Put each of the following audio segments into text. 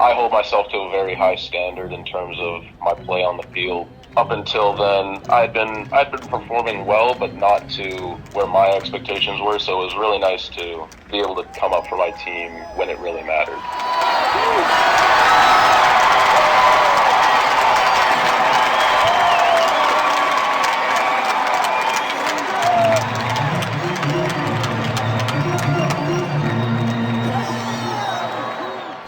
I hold myself to a very high standard in terms of my play on the field. Up until then, I'd been performing well, but not to where my expectations were. So it was really nice to be able to come up for my team when it really mattered.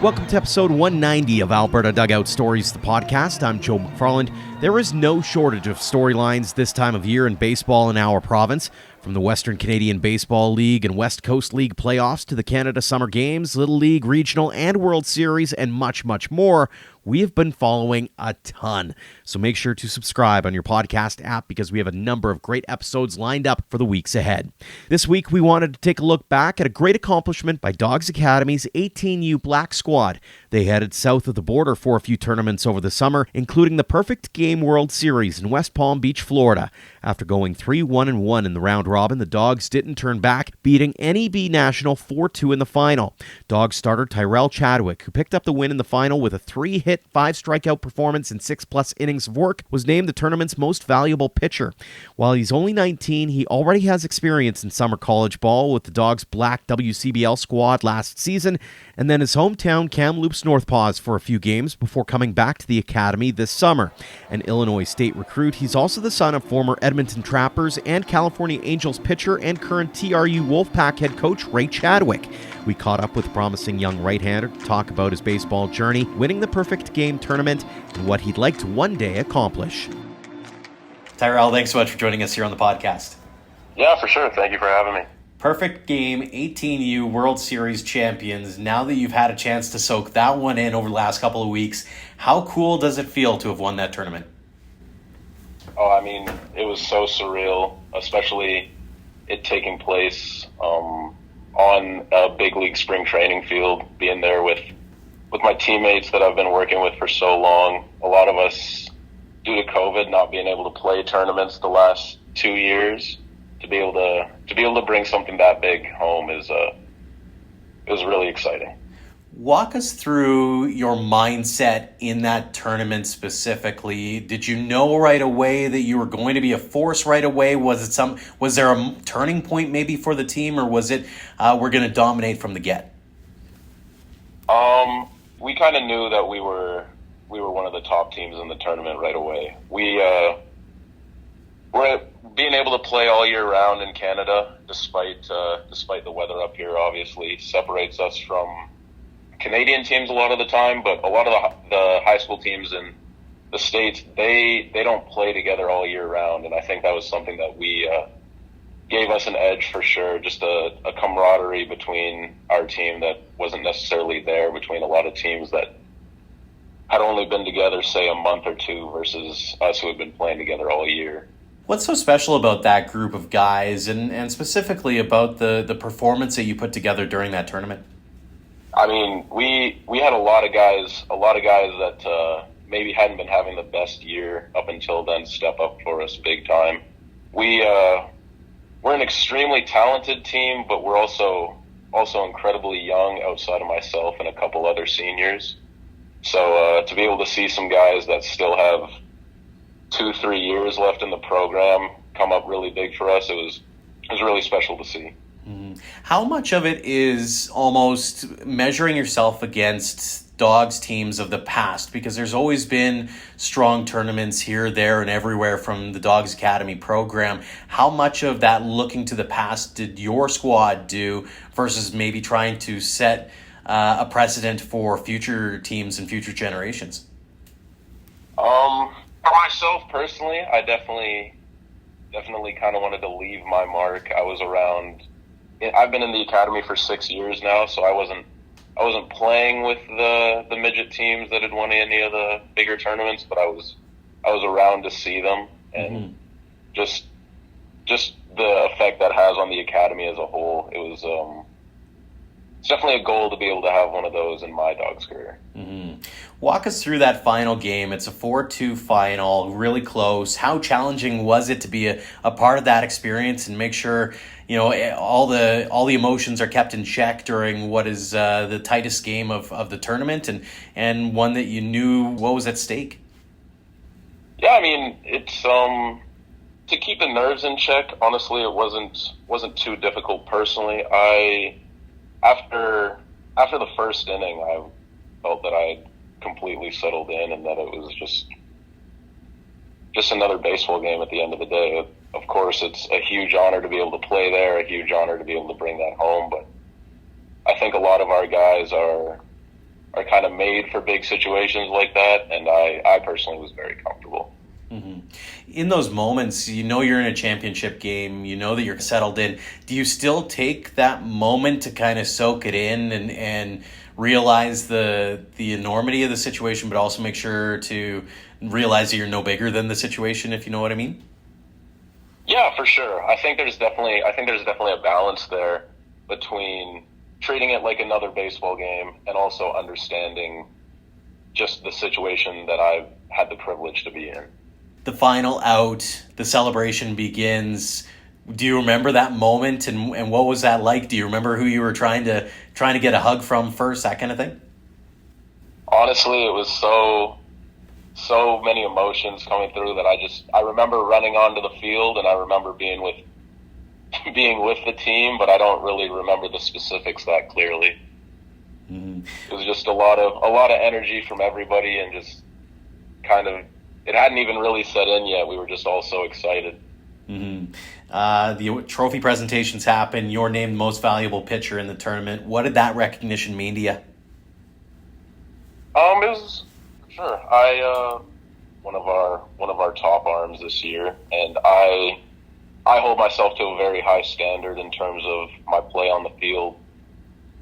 Welcome to episode 190 of Alberta Dugout Stories, the podcast. I'm Joe McFarland. There is no shortage of storylines this time of year in baseball in our province. From the Western Canadian Baseball League and West Coast League playoffs to the Canada Summer Games, Little League, Regional, and World Series, and much, much more, we have been following a ton. So make sure to subscribe on your podcast app because we have a number of great episodes lined up for the weeks ahead. This week, we wanted to take a look back at a great accomplishment by Dogs Academy's 18U Black Squad. They headed south of the border for a few tournaments over the summer, including the Perfect Game World Series in West Palm Beach, Florida. After going 3-1-1 in the round robin, the Dogs didn't turn back, beating NEB National 4-2 in the final. Dogs starter Tyrelle Chadwick, who picked up the win in the final with a 3-hit, 5-strikeout performance in 6+ innings of work, was named the tournament's most valuable pitcher. While he's only 19, he already has experience in summer college ball with the Dogs' Black WCBL squad last season, and then his hometown Kamloops Northpaws for a few games before coming back to the academy this summer. An Illinois State recruit, he's also the son of former Edmonton Trappers and California Angels pitcher and current TRU Wolfpack head coach Ray Chadwick. We caught up with promising young right-hander to talk about his baseball journey, winning the Perfect Game tournament, and what he'd like to one day accomplish. Tyrelle, thanks so much for joining us here on the podcast. Yeah, for sure. Thank you for having me. Perfect Game 18U World Series champions. Now that you've had a chance to soak that one in over the last couple of weeks, how cool does it feel to have won that tournament? Oh, I mean, it was so surreal, especially it taking place on a big league spring training field, being there with my teammates that I've been working with for so long. A lot of us, due to COVID, not being able to play tournaments the last 2 years, to be able to bring something that big home it was really exciting. Walk us through your mindset in that tournament specifically. Did you know right away that you were going to be a force right away? Was there a turning point maybe for the team, or was it we're going to dominate from the get? We kind of knew that we were one of the top teams in the tournament right away. We're being able to play all year round in Canada, despite the weather up here, obviously separates us from Canadian teams a lot of the time, but a lot of the high school teams in the States, they don't play together all year round, and I think that was something that we gave us an edge for sure, just a camaraderie between our team that wasn't necessarily there between a lot of teams that had only been together, say, a month or two versus us who had been playing together all year. What's so special about that group of guys and specifically about the performance that you put together during that tournament? I mean, we had a lot of guys that maybe hadn't been having the best year up until then step up for us big time. We're an extremely talented team, but we're also incredibly young outside of myself and a couple other seniors. So to be able to see some guys that still have 2-3 years left in the program come up really big for us, it was really special to see. Mm-hmm. How much of it is almost measuring yourself against Dogs teams of the past? Because there's always been strong tournaments here, there, and everywhere from the Dogs Academy program. How much of that looking to the past did your squad do versus maybe trying to set a precedent for future teams and future generations? For myself personally, I definitely kind of wanted to leave my mark. I've been in the academy for 6 years now, so I wasn't playing with the midget teams that had won any of the bigger tournaments, but I was around to see them, and just the effect that has on the academy as a whole. It it's definitely a goal to be able to have one of those in my dog's career. Mm-hmm. Walk us through that final game. It's a 4-2 final, really close. How challenging was it to be a part of that experience and make sure, all the emotions are kept in check during what is the tightest game of the tournament and one that you knew what was at stake? Yeah, I mean, it's to keep the nerves in check. Honestly, it wasn't too difficult personally. After the first inning, I felt that I had completely settled in and that it was just another baseball game at the end of the day. Of course, it's a huge honor to be able to play there, a huge honor to be able to bring that home, but I think a lot of our guys are kind of made for big situations like that, and I personally was very comfortable. Mm-hmm. In those moments, you're in a championship game, that you're settled in. Do you still take that moment to kind of soak it in and realize the enormity of the situation, but also make sure to realize that you're no bigger than the situation, if you know what I mean? Yeah, for sure. I think there's definitely a balance there between treating it like another baseball game and also understanding just the situation that I've had the privilege to be in. The final out, the celebration begins. Do you remember that moment and what was that like? Do you remember who you were trying to get a hug from first, that kind of thing? Honestly, it was so many emotions coming through that I remember running onto the field and I remember being with the team, but I don't really remember the specifics that clearly. Mm-hmm. It was just a lot of energy from everybody and just kind of, it hadn't even really set in yet. We were just all so excited. Mm-hmm. The trophy presentations happen. You're named most valuable pitcher in the tournament. What did that recognition mean to you? It was sure. One of our top arms this year, and I hold myself to a very high standard in terms of my play on the field.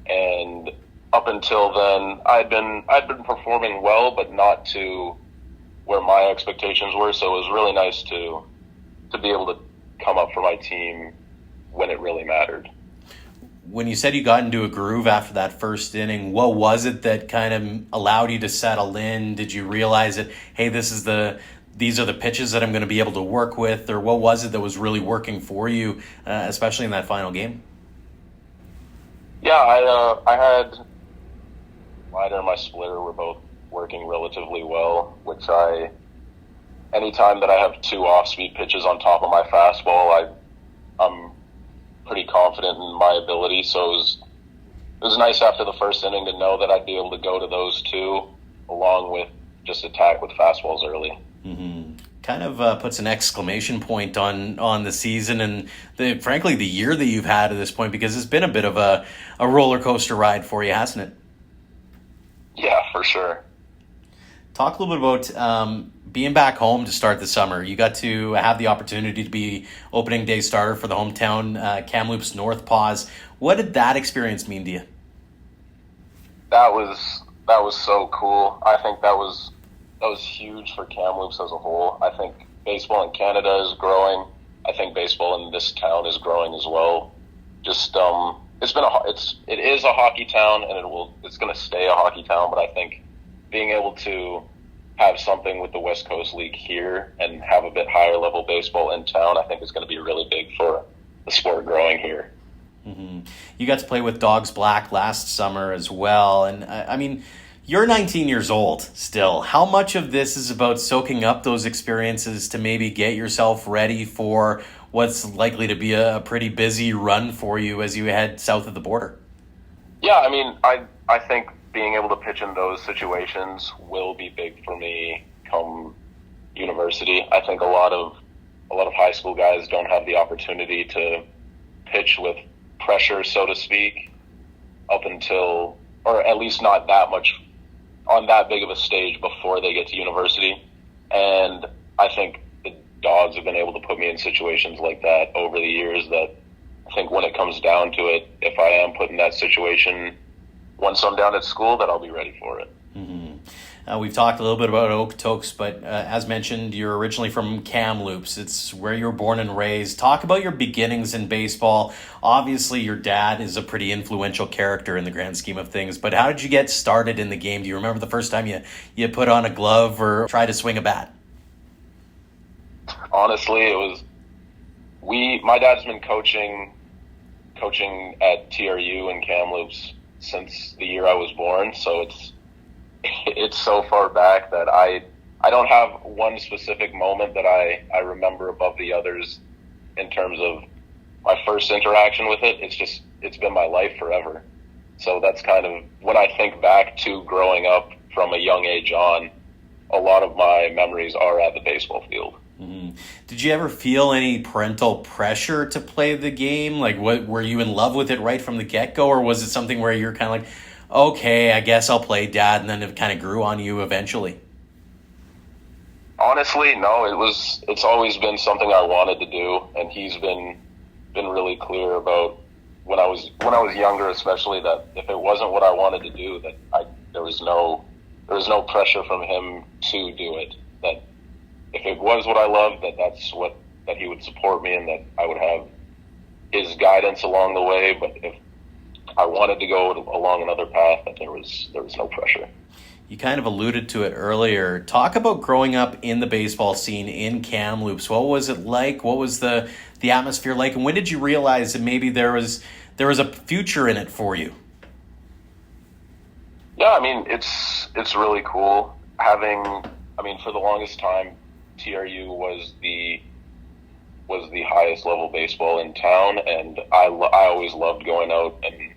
And up until then, I'd been performing well, but not to where my expectations were. So it was really nice to be able to come up for my team when it really mattered. When you said you got into a groove after that first inning, what was it that kind of allowed you to settle in? Did you realize that, hey, these are the pitches that I'm going to be able to work with? Or what was it that was really working for you, especially in that final game? Yeah, I had slider and my splitter were both working relatively well, which anytime that I have two off-speed pitches on top of my fastball, I'm pretty confident in my ability. So it was nice after the first inning to know that I'd be able to go to those two along with just attack with fastballs early. Mm-hmm. Kind of puts an exclamation point on the season and frankly the year that you've had at this point, because it's been a bit of a roller coaster ride for you, hasn't it? Yeah, for sure. Talk a little bit about being back home to start the summer. You got to have the opportunity to be opening day starter for the hometown Kamloops North Paws. What did that experience mean to you? That was so cool. I think that was huge for Kamloops as a whole. I think baseball in Canada is growing. I think baseball in this town is growing as well. Just it is a hockey town, and it's going to stay a hockey town. But I think being able to have something with the West Coast League here and have a bit higher level baseball in town, I think is going to be really big for the sport growing here. Mm-hmm. You got to play with Dogs Black last summer as well, and I mean, you're 19 years old still. How much of this is about soaking up those experiences to maybe get yourself ready for what's likely to be a pretty busy run for you as you head south of the border? Yeah, I mean, I think being able to pitch in those situations will be big for me come university. I think a lot of high school guys don't have the opportunity to pitch with pressure, so to speak, up until, or at least not that much on that big of a stage before they get to university. And I think the Dogs have been able to put me in situations like that over the years that I think when it comes down to it, if I am put in that situation once I'm down at school, that I'll be ready for it. Mm-hmm. We've talked a little bit about Okotoks, but as mentioned, you're originally from Kamloops. It's where you were born and raised. Talk about your beginnings in baseball. Obviously, your dad is a pretty influential character in the grand scheme of things, but how did you get started in the game? Do you remember the first time you put on a glove or tried to swing a bat? Honestly, it was my dad's been coaching at TRU in Kamloops since the year I was born, so it's so far back that I don't have one specific moment that I remember above the others in terms of my first interaction with it. It's been my life forever. So that's kind of when I think back to growing up from a young age on, a lot of my memories are at the baseball field. Mm-hmm. Did you ever feel any parental pressure to play the game? Like, were you in love with it right from the get-go, or was it something where you're kind of like, okay, I guess I'll play, Dad, and then it kind of grew on you eventually? Honestly, no. It's always been something I wanted to do, and he's been really clear about when I was younger, especially, that if it wasn't what I wanted to do, that there was no pressure from him to do it. That if it was what I loved, that he would support me and that I would have his guidance along the way. But if I wanted to go along another path, that there was no pressure. You kind of alluded to it earlier. Talk about growing up in the baseball scene in Kamloops. What was it like? What was the atmosphere like? And when did you realize that maybe there was a future in it for you? Yeah, I mean, it's really cool for the longest time, TRU was the highest level baseball in town, and I always loved going out and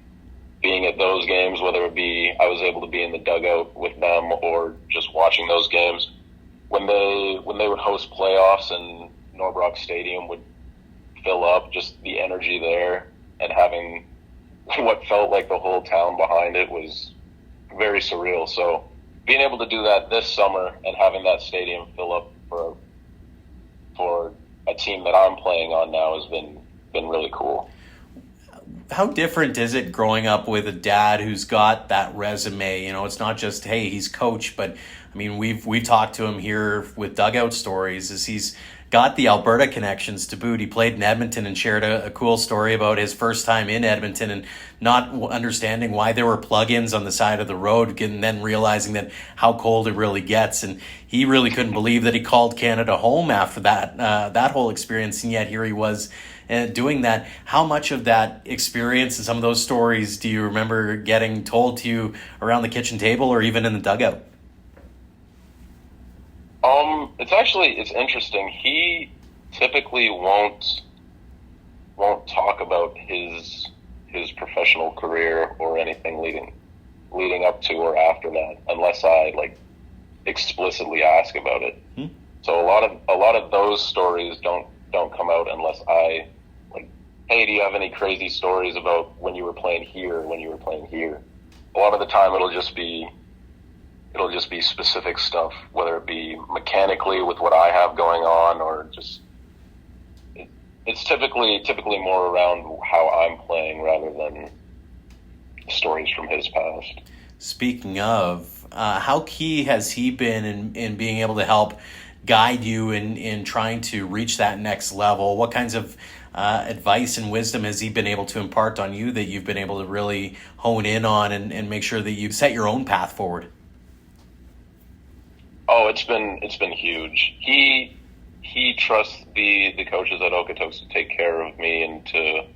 being at those games, whether it be I was able to be in the dugout with them or just watching those games. When they would host playoffs and Norbrock Stadium would fill up, just the energy there and having what felt like the whole town behind it was very surreal. So being able to do that this summer and having that stadium fill up for a team that I'm playing on now has been really cool. How different is it growing up with a dad who's got that resume? You know, it's not just, hey, he's coach, but I mean, we've talked to him here with Dugout Stories, as he's got the Alberta connections to boot. He played in Edmonton and shared a cool story about his first time in Edmonton and not understanding why there were plugins on the side of the road, and then realizing that how cold it really gets. And he really couldn't believe that he called Canada home after that whole experience, and yet here he was doing that. How much of that experience and some of those stories do you remember getting told to you around the kitchen table or even in the dugout? It's interesting. He typically won't talk about his professional career or anything leading up to or after that, unless I explicitly ask about it. So a lot of those stories don't come out unless I hey, do you have any crazy stories about when you were playing here or when you were playing here? A lot of the time it'll just be specific stuff, whether it be mechanically with what I have going on or just it's typically more around how I'm playing rather than stories from his past. Speaking of, how key has he been in being able to help guide you in trying to reach that next level? What kinds of advice and wisdom has he been able to impart on you that you've been able to really hone in on and make sure that you set your own path forward? Oh, it's been huge. He trusts the coaches at Okotoks to take care of me and to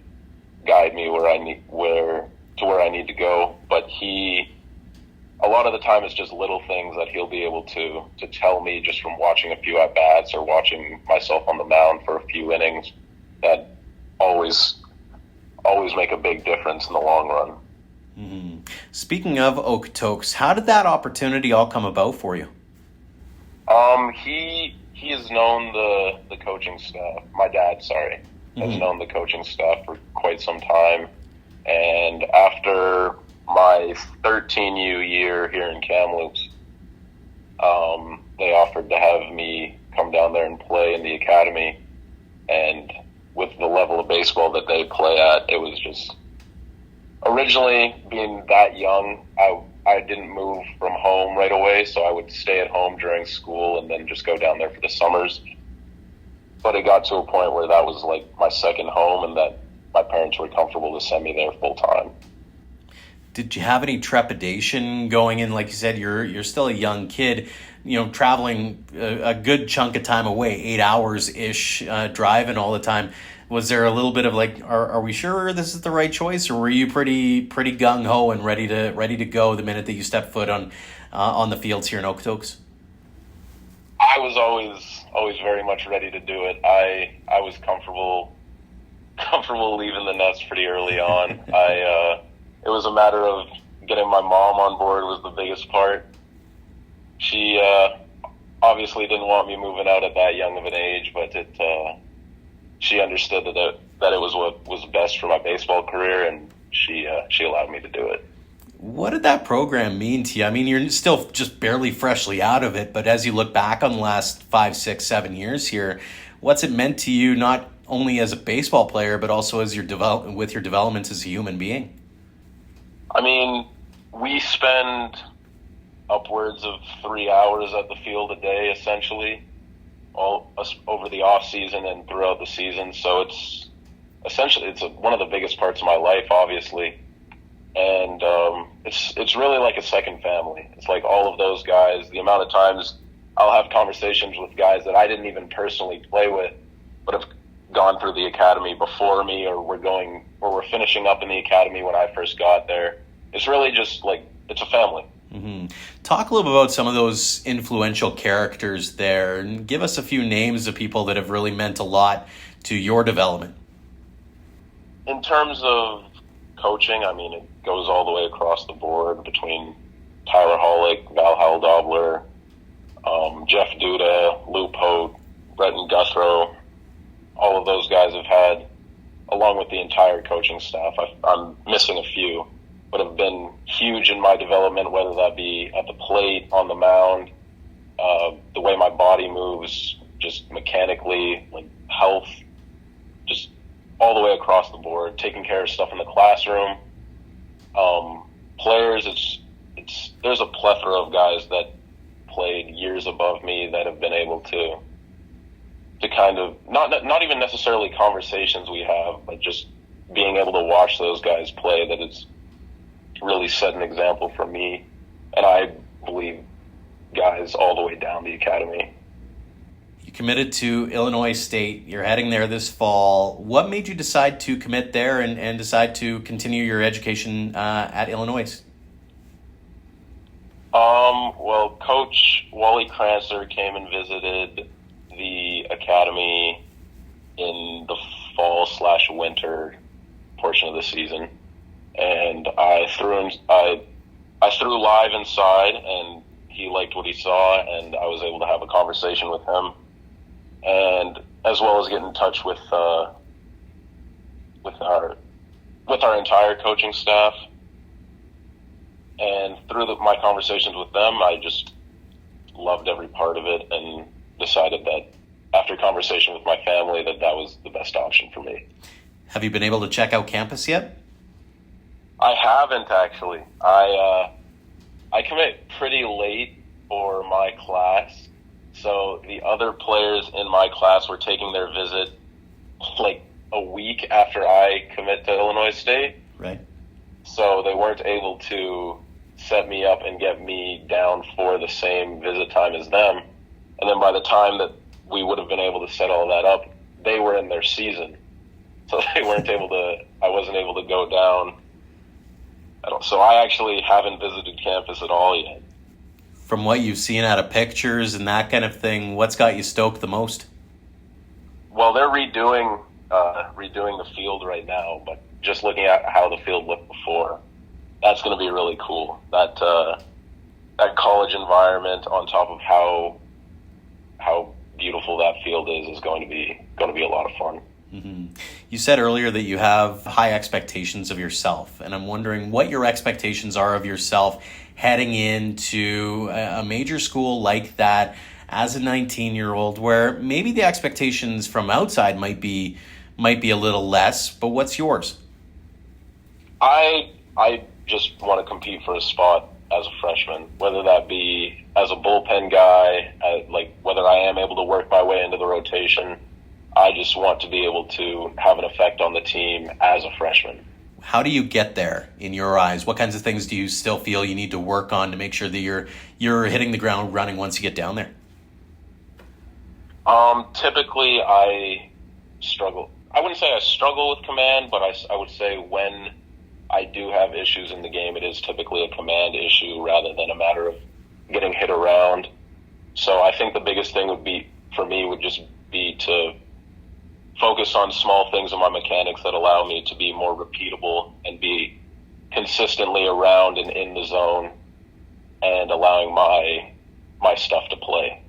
guide me where I need to go. But a lot of the time it's just little things that he'll be able to tell me just from watching a few at bats or watching myself on the mound for a few innings that always make a big difference in the long run. Mm-hmm. Speaking of Okotoks, how did that opportunity all come about for you? He has known the coaching staff. My dad, has known the coaching staff for quite some time. And after my 13U year here in Kamloops, they offered to have me come down there and play in the academy. And with the level of baseball that they play at, it was just originally being that young, I I didn't move from home right away, so I would stay at home during school and then just go down there for the summers. But it got to a point where that was like my second home, and that my parents were comfortable to send me there full time. Did you have any trepidation going in? Like you said, you're still a young kid, traveling a good chunk of time away, 8 hours-ish, driving all the time. Was there a little bit of like, are we sure this is the right choice, or were you pretty gung-ho and ready to go the minute that you stepped foot on the fields here in Okotoks? I was always very much ready to do it. I was comfortable leaving the nest pretty early on. It was a matter of getting my mom on board was the biggest part. She obviously didn't want me moving out at that young of an age, but she understood that it was what was best for my baseball career, and she allowed me to do it. What did that program mean to you? I mean, you're still just barely freshly out of it, but as you look back on the last 5, 6, 7 years here, what's it meant to you, not only as a baseball player, but also as with your development as a human being? I mean, we spend upwards of 3 hours at the field a day, essentially, all over the off season and throughout the season. So it's one of the biggest parts of my life, obviously, and it's really like a second family. It's like all of those guys. The amount of times I'll have conversations with guys that I didn't even personally play with, but have gone through the academy before me, or we're finishing up in the academy when I first got there. It's really just like, it's a family. Mm-hmm. Talk a little bit about some of those influential characters there, and give us a few names of people that have really meant a lot to your development. In terms of coaching, I mean, it goes all the way across the board between Tyler Hollick, Val Haldobler, Jeff Duda, Lou Pote, Bretton Guthrow. All of those guys have had, along with the entire coaching staff, I'm missing a few, but have been huge in my development, whether that be at the plate, on the mound, the way my body moves, just mechanically, like health, just all the way across the board, taking care of stuff in the classroom. Players, there's a plethora of guys that played years above me that have been able to kind of, not even necessarily conversations we have, but just being able to watch those guys play, that it's really set an example for me, and I believe guys all the way down the academy. You committed to Illinois State. You're heading there this fall. What made you decide to commit there and decide to continue your education at Illinois? Well, Coach Wally Crancer came and visited the academy in the fall/winter portion of the season, and I threw live inside, and he liked what he saw, and I was able to have a conversation with him, and as well as get in touch with our entire coaching staff. And through my conversations with them, I just loved every part of it, and decided that after conversation with my family that was the best option for me. Have you been able to check out campus yet? I haven't, actually. I commit pretty late for my class, so the other players in my class were taking their visit like a week after I commit to Illinois State. Right. So they weren't able to set me up and get me down for the same visit time as them. And then by the time that we would have been able to set all that up, they were in their season. So I wasn't able to go down. So I actually haven't visited campus at all yet. From what you've seen out of pictures and that kind of thing, what's got you stoked the most? Well, they're redoing the field right now, but just looking at how the field looked before, that's going to be really cool. That college environment on top of how beautiful that field is going to be a lot of fun. Mm-hmm. You said earlier that you have high expectations of yourself, and I'm wondering what your expectations are of yourself heading into a major school like that as a 19-year-old, where maybe the expectations from outside might be a little less, but what's yours? I just want to compete for a spot as a freshman, whether that be as a bullpen guy, like whether I am able to work my way into the rotation. I just want to be able to have an effect on the team as a freshman. How do you get there in your eyes? What kinds of things do you still feel you need to work on to make sure that you're hitting the ground running once you get down there? Typically I struggle. I wouldn't say I struggle with command, but I would say when I do have issues in the game, it is typically a command issue rather than a matter of getting hit around. So I think the biggest thing would just be to focus on small things in my mechanics that allow me to be more repeatable and be consistently around and in the zone and allowing my stuff to play.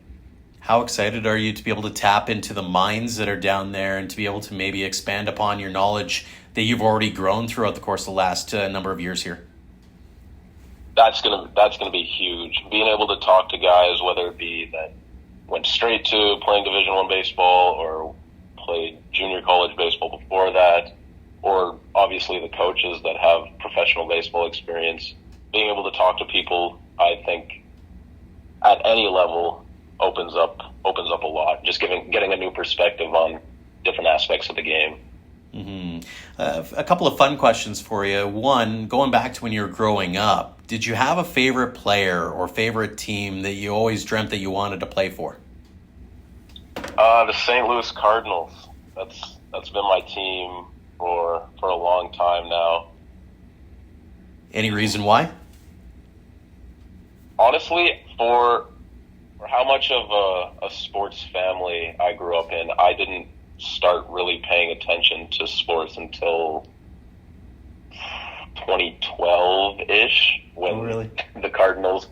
How excited are you to be able to tap into the minds that are down there and to be able to maybe expand upon your knowledge that you've already grown throughout the course of the last number of years here? That's gonna be huge. Being able to talk to guys, whether it be that went straight to playing Division I baseball or played junior college baseball before that, or obviously the coaches that have professional baseball experience. Being able to talk to people, I think, at any level opens up a lot. Just getting a new perspective on different aspects of the game. Mm-hmm. A couple of fun questions for you. One, going back to when you were growing up, did you have a favorite player or favorite team that you always dreamt that you wanted to play for? The St. Louis Cardinals. That's been my team for a long time now. Any reason why? Honestly, for how much of a sports family I grew up in, I didn't start really paying attention to sports until 2012-ish when the Cardinals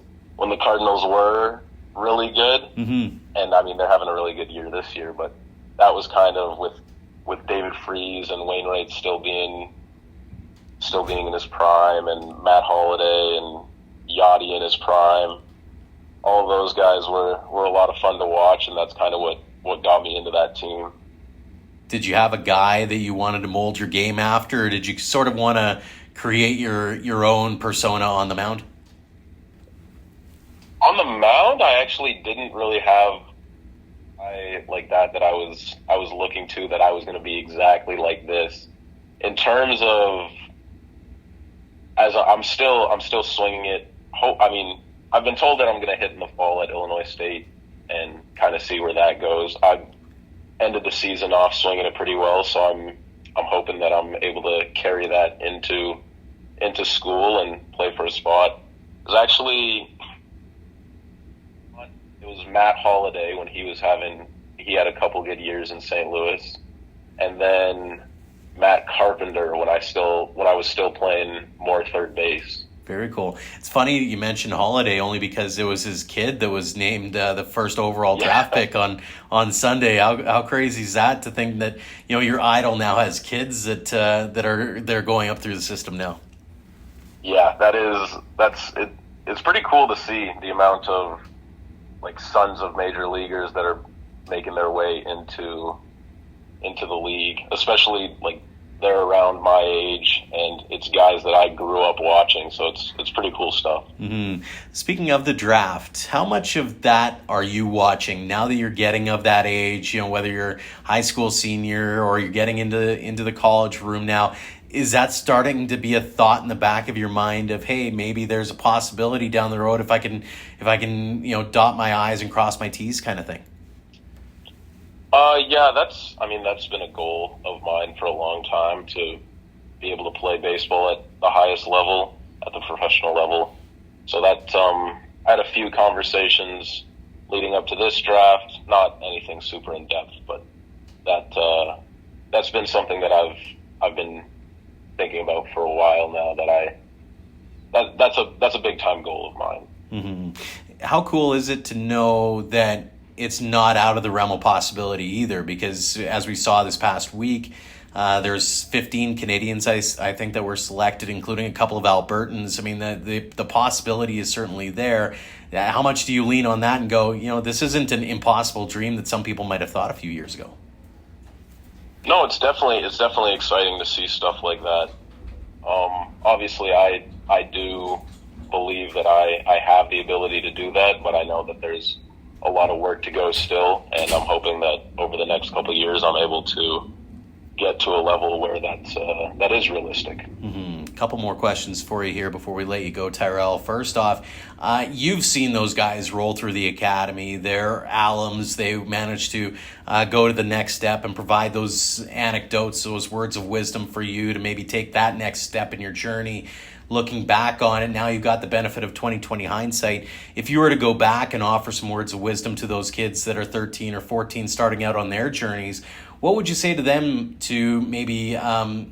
were really good. Mm-hmm. And I mean, they're having a really good year this year, but that was kind of with David Freese and Wainwright still being in his prime, and Matt Holliday and Yachty in his prime. All of those guys were a lot of fun to watch, and that's kind of what got me into that team. Did you have a guy that you wanted to mold your game after, or did you sort of want to create your own persona on the mound? On the mound, I actually didn't really have like that I was looking to, that I was going to be exactly like this. In terms of, I'm still swinging it. I mean, I've been told that I'm going to hit in the fall at Illinois State and kind of see where that goes. I've ended the season off swinging it pretty well, so I'm hoping that I'm able to carry that into school and play for a spot. It was Matt Holliday when he had a couple good years in St. Louis, and then Matt Carpenter when I was still playing more third base. Very cool. It's funny you mentioned Holliday only because it was his kid that was named the first overall draft pick on Sunday. How crazy is that to think that your idol now has kids they're going up through the system now? Yeah, it's pretty cool to see the amount of like sons of major leaguers that are making their way into the league, especially like they're around my age, and it's guys that I grew up watching, so it's pretty cool stuff. Mm-hmm. Speaking of the draft, how much of that are you watching now that you're getting of that age, whether you're high school senior or you're getting into the college room now? Is that starting to be a thought in the back of your mind of, hey, maybe there's a possibility down the road if I can dot my I's and cross my T's kind of thing? Yeah, that's been a goal of mine for a long time, to be able to play baseball at the highest level, at the professional level. So that I had a few conversations leading up to this draft, not anything super in depth, but that's been something that I've been thinking about for a while now. That's a big time goal of mine. Mm-hmm. How cool is it to know that it's not out of the realm of possibility either? Because as we saw this past week, there's 15 Canadians I think that were selected, including a couple of Albertans. I mean, the possibility is certainly there. How much do you lean on that and go, this isn't an impossible dream that some people might have thought a few years ago? No, it's definitely exciting to see stuff like that. Obviously, I do believe that I have the ability to do that, but I know that there's a lot of work to go still, and I'm hoping that over the next couple of years I'm able to get to a level where that is realistic. Couple more questions for you here before we let you go, Tyrelle. First off, you've seen those guys roll through the academy. They're alums. They managed to go to the next step and provide those anecdotes, those words of wisdom for you to maybe take that next step in your journey. Looking back on it, now you've got the benefit of 2020 hindsight. If you were to go back and offer some words of wisdom to those kids that are 13 or 14 starting out on their journeys, what would you say to them to maybe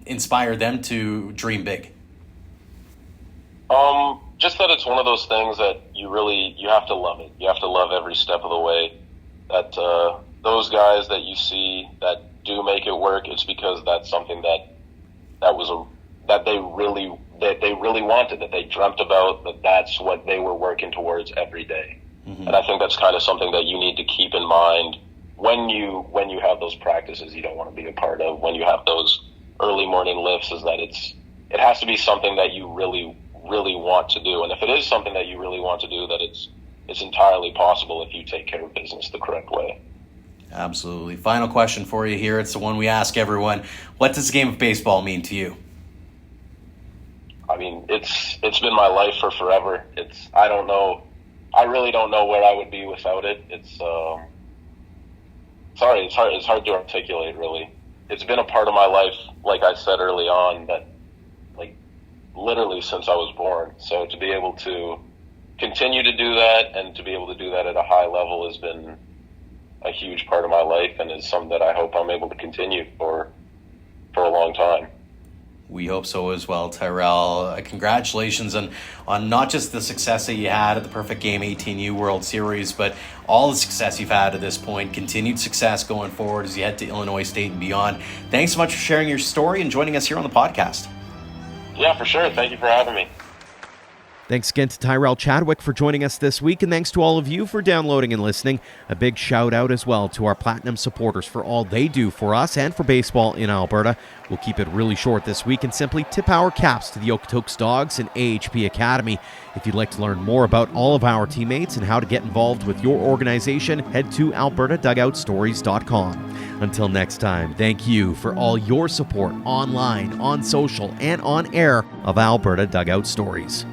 inspire them to dream big? Just that it's one of those things that you have to love it. You have to love every step of the way. That those guys that you see that do make it work, it's because that's something that they really wanted, that they dreamt about, that's what they were working towards every day. And I think that's kind of something that you need to keep in mind when you have those practices you don't want to be a part of, when you have those early morning lifts, is that it has to be something that you really want to do. And if it is something that you really want to do, that it's entirely possible if you take care of business the correct way. Absolutely. Final question for you here. It's the one we ask everyone. What does the game of baseball mean to you? I mean, it's been my life for forever. I don't know. I really don't know where I would be without it. It's hard to articulate, really. It's been a part of my life, like I said early on, that literally since I was born. So to be able to continue to do that and to be able to do that at a high level has been a huge part of my life, and is something that I hope I'm able to continue for a long time. We hope so as well, Tyrelle. Congratulations on not just the success that you had at the Perfect Game 18U World Series, but all the success you've had to this point, continued success going forward as you head to Illinois State and beyond. Thanks so much for sharing your story and joining us here on the podcast. Yeah, for sure. Thank you for having me. Thanks again to Tyrelle Chadwick for joining us this week, and thanks to all of you for downloading and listening. A big shout out as well to our Platinum supporters for all they do for us and for baseball in Alberta. We'll keep it really short this week and simply tip our caps to the Okotoks Dogs and AHP Academy. If you'd like to learn more about all of our teammates and how to get involved with your organization, head to albertadugoutstories.com. Until next time, thank you for all your support online, on social, and on air of Alberta Dugout Stories.